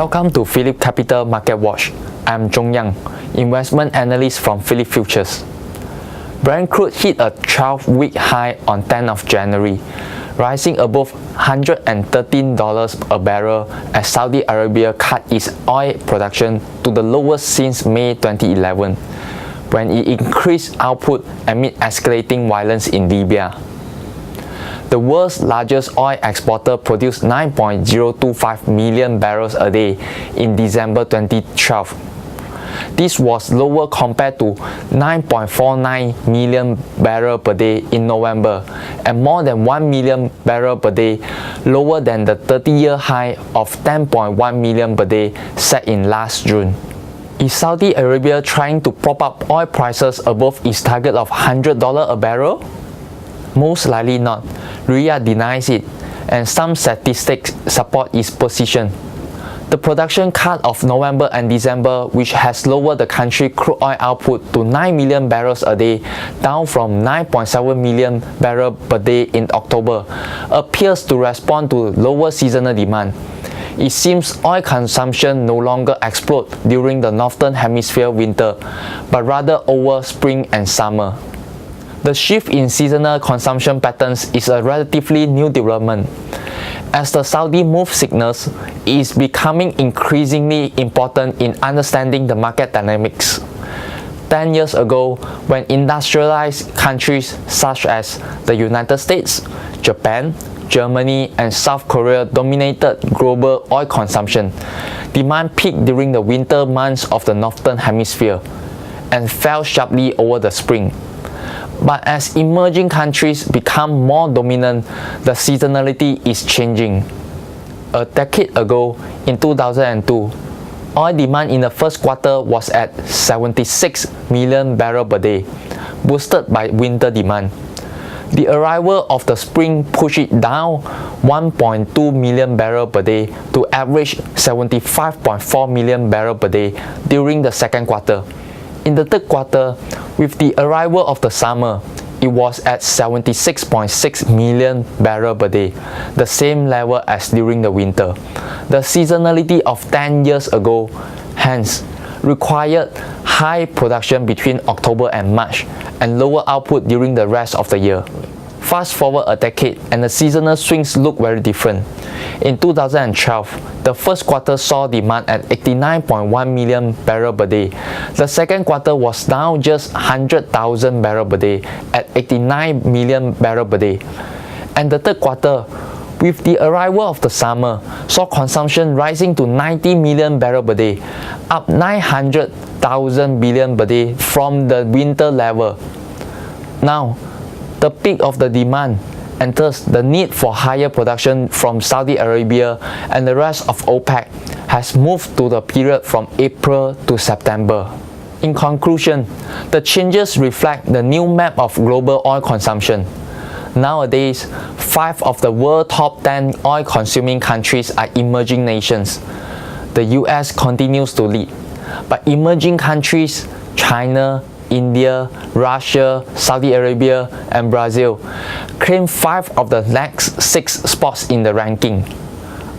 Welcome to PhillipCapital Market Watch. I'm Chung, investment analyst from Phillip Futures. Brent crude hit a 12-week high on 10th of January, rising above $113 a barrel as Saudi Arabia cut its oil production to the lowest since May 2011, when it increased output amid escalating violence in Libya. The world's largest oil exporter produced 9.025 million barrels a day in December 2012. This was lower compared to 9.49 million barrels per day in November and more than 1 million barrels per day lower than the 30-year high of 10.1 million per day set in last June. Is Saudi Arabia trying to prop up oil prices above its target of $100 a barrel? Most likely not. Riyadh denies it, and some statistics support its position. The production cut of November and December, which has lowered the country's crude oil output to 9 million barrels a day, down from 9.7 million barrels per day in October, appears to respond to lower seasonal demand. It seems oil consumption no longer explodes during the Northern Hemisphere winter, but rather over spring and summer. The shift in seasonal consumption patterns is a relatively new development. As the Saudi move signals, it is becoming increasingly important in understanding the market dynamics. 10 years ago, when industrialized countries such as the United States, Japan, Germany, and South Korea dominated global oil consumption, demand peaked during the winter months of the Northern Hemisphere and fell sharply over the spring. But as emerging countries become more dominant, the seasonality is changing. A decade ago, in 2002, oil demand in the first quarter was at 76 million barrels per day, boosted by winter demand. The arrival of the spring pushed it down 1.2 million barrels per day to average 75.4 million barrels per day during the second quarter. In the third quarter, with the arrival of the summer, it was at 76.6 million barrels per day, the same level as during the winter. The seasonality of 10 years ago, hence, required high production between October and March and lower output during the rest of the year. Fast forward a decade and the seasonal swings look very different. In 2012, the first quarter saw demand at 89.1 million barrels per day. The second quarter was down just 100,000 barrels per day at 89 million barrels per day. And the third quarter, with the arrival of the summer, saw consumption rising to 90 million barrels per day, up 900,000 billion per day from the winter level. Now, the peak of the demand and thus the need for higher production from Saudi Arabia and the rest of OPEC has moved to the period from April to September. In conclusion, the changes reflect the new map of global oil consumption. Nowadays, 5 of the world's top 10 oil-consuming countries are emerging nations. The US continues to lead, but emerging countries, China, India, Russia, Saudi Arabia, and Brazil claim 5 of the next 6 spots in the ranking.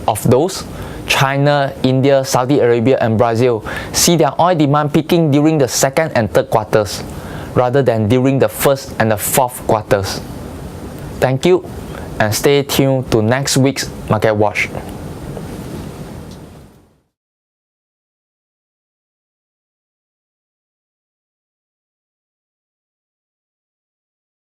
Of those, China, India, Saudi Arabia, and Brazil see their oil demand peaking during the second and third quarters, rather than during the first and the fourth quarters. Thank you, and stay tuned to next week's Market Watch.